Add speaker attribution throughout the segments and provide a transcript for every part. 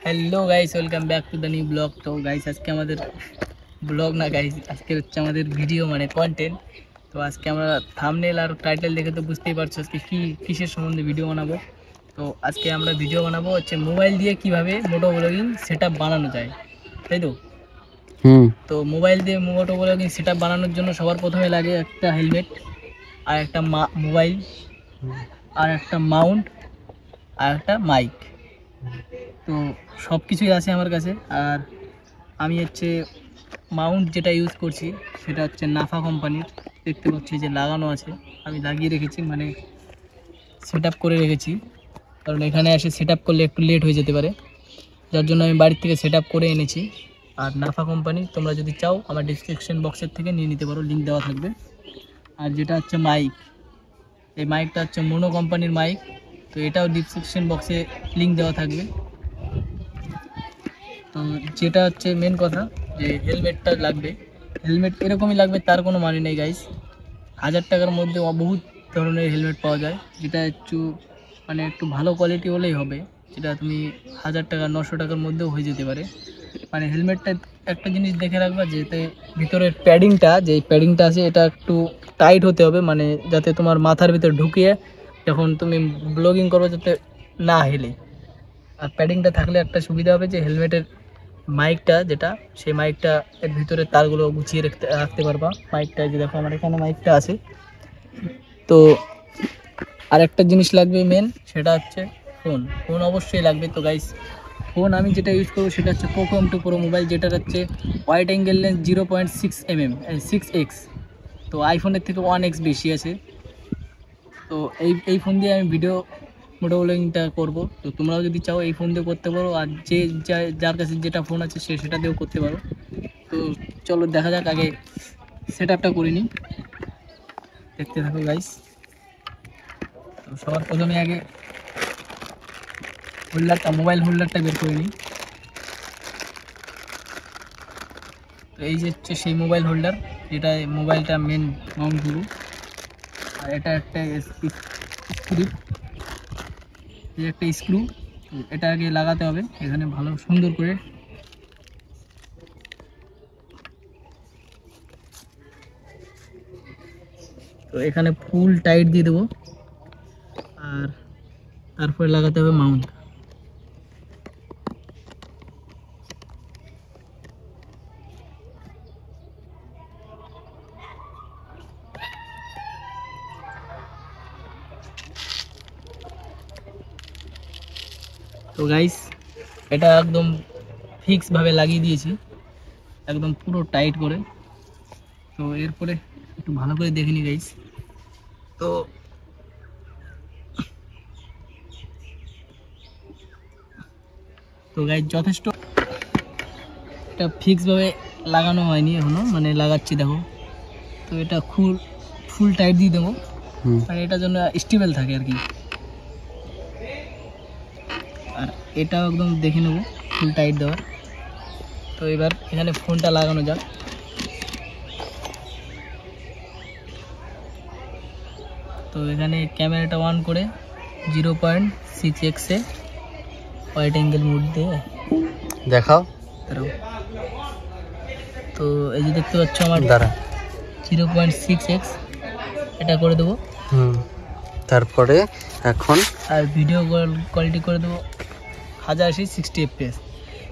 Speaker 1: Hello guys, welcome back to the new blog. তো guys আজকে আমাদের ব্লগ না গাইস, আজকে হচ্ছে আমাদের ভিডিও মানে কন্টেন্ট। তো আজকে আমরা থাম্বনেল আর টাইটেল দেখে তো বুঝতেই পারছো আজকে কিসের সম্বন্ধে ভিডিও বানাবো। তো আজকে আমরা ভিডিও বানাবো হচ্ছে মোবাইল দিয়ে কিভাবে মোটো ব্লগিং সেট বানানো যায়, তাই তো। তো মোবাইল দিয়ে মোটো ব্লগিং সেট বানানোর জন্য সবার প্রথমে লাগে একটা হেলমেট, আর একটা মোবাইল, আর একটা মাউন্ট, আর একটা মাইক। তো সব কিছুই আছে আমার কাছে। আর আমি হচ্ছে মাউন্ট যেটা ইউজ করছি সেটা হচ্ছে নাফা কোম্পানির, দেখতে পাচ্ছি যে লাগানো আছে, আমি লাগিয়ে রেখেছি, মানে সেট করে রেখেছি, কারণ এখানে এসে সেট করলে একটু লেট হয়ে যেতে পারে, যার জন্য আমি বাড়ির থেকে সেট করে এনেছি। আর নাফা কোম্পানি তোমরা যদি চাও আমার ডিসক্রিপশন বক্সের থেকে নিয়ে নিতে পারো, লিঙ্ক দেওয়া থাকবে। আর যেটা হচ্ছে মাইক, এই মাইকটা হচ্ছে মোনো কোম্পানির মাইক, তো এটাও ডিসক্রিপশন বক্সে লিঙ্ক দেওয়া থাকবে। তো যেটা হচ্ছে মেন কথা, যে হেলমেটটা লাগবে। হেলমেট এরকমই লাগবে তার কোনো মানে নেই গাইস, 1000 টাকার মধ্যে বহুত ধরনের হেলমেট পাওয়া যায়, যেটা একটু মানে একটু ভালো কোয়ালিটি হলেই হবে, যেটা তুমি 1000 টাকা 900 টাকার মধ্যেও হয়ে যেতে পারে। মানে হেলমেটটা একটা জিনিস দেখে রাখবা, যেতে ভিতরের প্যাডিংটা, যে প্যাডিংটা আছে এটা একটু টাইট হতে হবে, মানে যাতে তোমার মাথার ভিতরে ঢুকিয়ে যখন তুমি ব্লগিং করবে যাতে না হেলে। আর প্যাডিংটা থাকলে একটা সুবিধা হবে যে হেলমেটের মাইকটা যেটা, সেই মাইকটা এর ভিতরে তারগুলো গুছিয়ে রাখতে পারবা। মাইকটা যে দেখো আমার এখানে মাইকটা আছে। তো আর একটা জিনিস লাগবে মেন, সেটা হচ্ছে ফোন। ফোন অবশ্যই লাগবে। তো গাইস ফোন আমি যেটা ইউজ করবো সেটা হচ্ছে পোকো M2 Pro মোবাইল, যেটা হচ্ছে ওয়াইড অ্যাঙ্গেল লেন্স 0.6 তো আইফোনের থেকে 1x বেশি আছে। তো এই ফোন দিয়ে আমি ভিডিও মোটো ব্লগিংটা করবো। তো তোমরাও যদি চাও এই ফোন দিয়ে করতে পারো, আর যার কাছে যেটা ফোন আছে সে সেটা দিয়েও করতে পারো। তো চলো দেখা যাক, আগে সেট আপটা করে নিই, দেখতে থাকো গাইস। তো সবার প্রথমে আগে মোবাইল হোল্ডারটা বের করে নিই। তো এই যে হচ্ছে সেই মোবাইল হোল্ডার, যেটা মোবাইলটা মেন মাউন্ট করবো। আর এটা একটা স্ক্রু, এই একটা স্ক্রু, এটা আগে লাগাতে হবে এখানে ভালো সুন্দর করে। তো এখানে ফুল টাইট দিয়ে দেবো, আর তারপরে লাগাতে হবে মাউন্ট। তো গাইস এটা একদম ফিক্স ভাবে লাগিয়ে দিয়েছি, একদম পুরো টাইট করে। তো এরপরে একটু ভালো করে দেখে নি গাইস। তো তো গাইস যথেষ্ট, এটা ফিক্স ভাবে লাগানো হয়নি এখনো, মানে লাগাচ্ছি দেখো। তো এটা ফুল টাইট দিয়ে দেবো, মানে এটার জন্য স্টেবল থাকে আর কি। আর এটাও একদম দেখে নেবো ফুল টাইট দেওয়ার। তো এবার এখানে ফোনটা লাগানো যাক। তো এখানে ক্যামেরাটা অন করে 0.6x ওয়াইড অ্যাঙ্গেল মোড দিয়ে
Speaker 2: দেখাও।
Speaker 1: তো এই যে দেখতে পাচ্ছ আমার দ্বারা 0.6x এটা করে দেবো।
Speaker 2: তারপরে এখন
Speaker 1: আর ভিডিও কোয়ালিটি করে দেবো 1080 60 fps।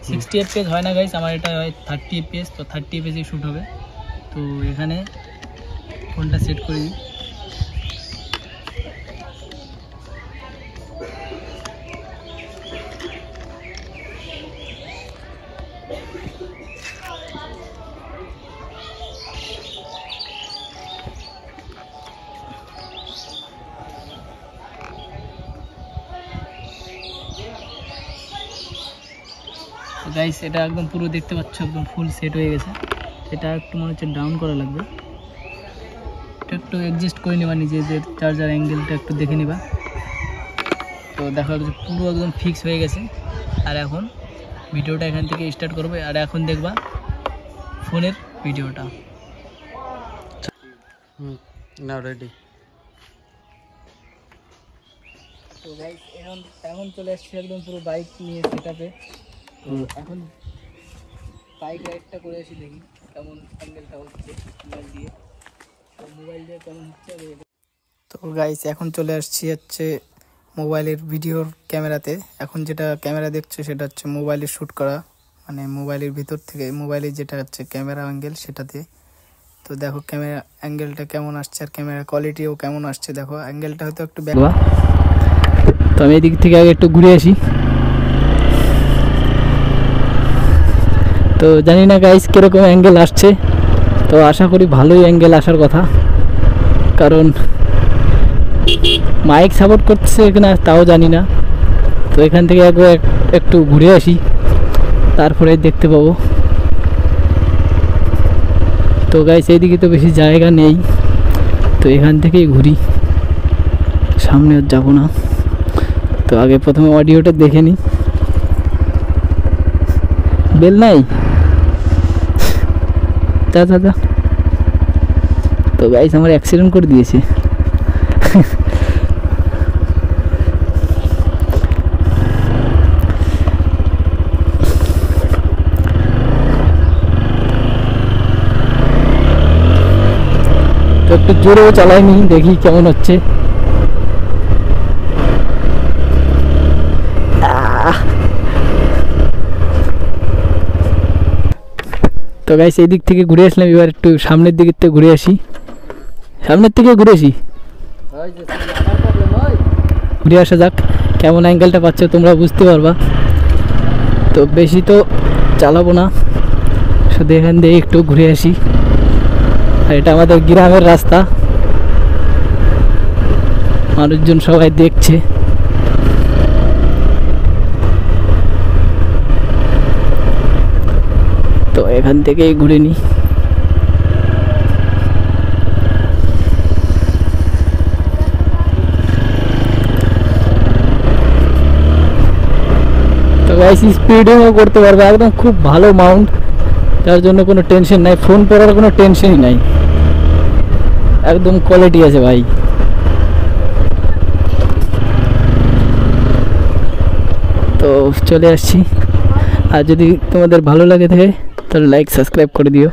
Speaker 1: 60 fps হয় না গাইস, আমার এটা হয় 30 fps। তো 30 fps শ্যুট হবে। তো এখানে ফোনটা সেট করে দিই। গাইস এটা একদম পুরো দেখতে পাচ্ছ একদম ফুল সেট হয়ে গেছে। এটা একটু মনে হচ্ছে ডাউন করা লাগবে, এটা একটু অ্যাডজাস্ট করে নেবা, নিজেদের চার্জার অ্যাঙ্গেলটা একটু দেখে নেবা। তো দেখা যাচ্ছে পুরো একদম ফিক্স হয়ে গেছে। আর এখন ভিডিওটা এখান থেকে স্টার্ট করবে, আর এখন দেখবা ফোনের ভিডিওটা।
Speaker 2: নাও রেডি।
Speaker 1: তো গাইস এখন চলে আসছে একদম পুরো বাইক নিয়ে সেটআপে। তো এখন বাইক রাইডটা করে আসি, দেখি কেমন অ্যাঙ্গেলটা হচ্ছে মোবাইল দিয়ে, তো মোবাইল দিয়ে কেমন হচ্ছে। তো গাইস এখন চলে আসছি হচ্ছে মোবাইলের ভিডিওর ক্যামেরাতে। এখন যেটা ক্যামেরা দেখছো সেটা হচ্ছে মোবাইলে শ্যুট করা, মানে মোবাইলের ভিতর থেকে মোবাইলে যেটা হচ্ছে ক্যামেরা অ্যাঙ্গেল সেটাতে। তো দেখো ক্যামেরা অ্যাঙ্গেলটা কেমন আসছে আর ক্যামেরা কোয়ালিটিও কেমন আসছে। দেখো অ্যাঙ্গেলটা হয়তো একটু ব্যাক, তো আমি এদিক থেকে আগে একটু ঘুরে আসি। তো জানি না গাইস কীরকম অ্যাঙ্গেল আসছে, তো আশা করি ভালোই অ্যাঙ্গেল আসার কথা, কারণ মাইক সাপোর্ট করছে কিনা তাও জানি না। তো এখান থেকে একবার একটু ঘুরে আসি, তারপরে দেখতে পাবো। তো গাইস এইদিকে তো বেশি জায়গা নেই, তো এখান থেকেই ঘুরি, সামনে আর যাবো না। তো আগে প্রথমে অডিওটা দেখে নিই। বেল নাই, যা যা যা। তো গাইস আমার অ্যাক্সিডেন্ট করে দিয়েছে। তো একটু জোরেও চালাইনি, দেখি কেমন হচ্ছে। তো গাইস এই দিক থেকে ঘুরে আসলাম, এবার একটু সামনের দিকের থেকে ঘুরে আসি। সামনের থেকে ঘুরে আসি, ঘুরে আসা যাক। কেমন অ্যাঙ্গেলটা পাচ্ছ তোমরা বুঝতে পারবা। তো বেশি তো চালাবো না, শুধু এখান দিয়ে একটু ঘুরে আসি। আর এটা আমাদের গ্রামের রাস্তা, মানুষজন সবাই দেখছে। তো এখান থেকেই ঘুরে নিই। তো গাইস স্পিডিংও করতে পারবে, একদম খুব ভালো মাউন্ট, তার জন্য কোনো টেনশন নাই, ফোন পড়ার কোনো টেনশনই নাই, একদম কোয়ালিটি আছে ভাই। তো চলে আসছি, আর যদি তোমাদের ভালো লাগে থাকে তাহলে লাইক সাবস্ক্রাইব করে দিও।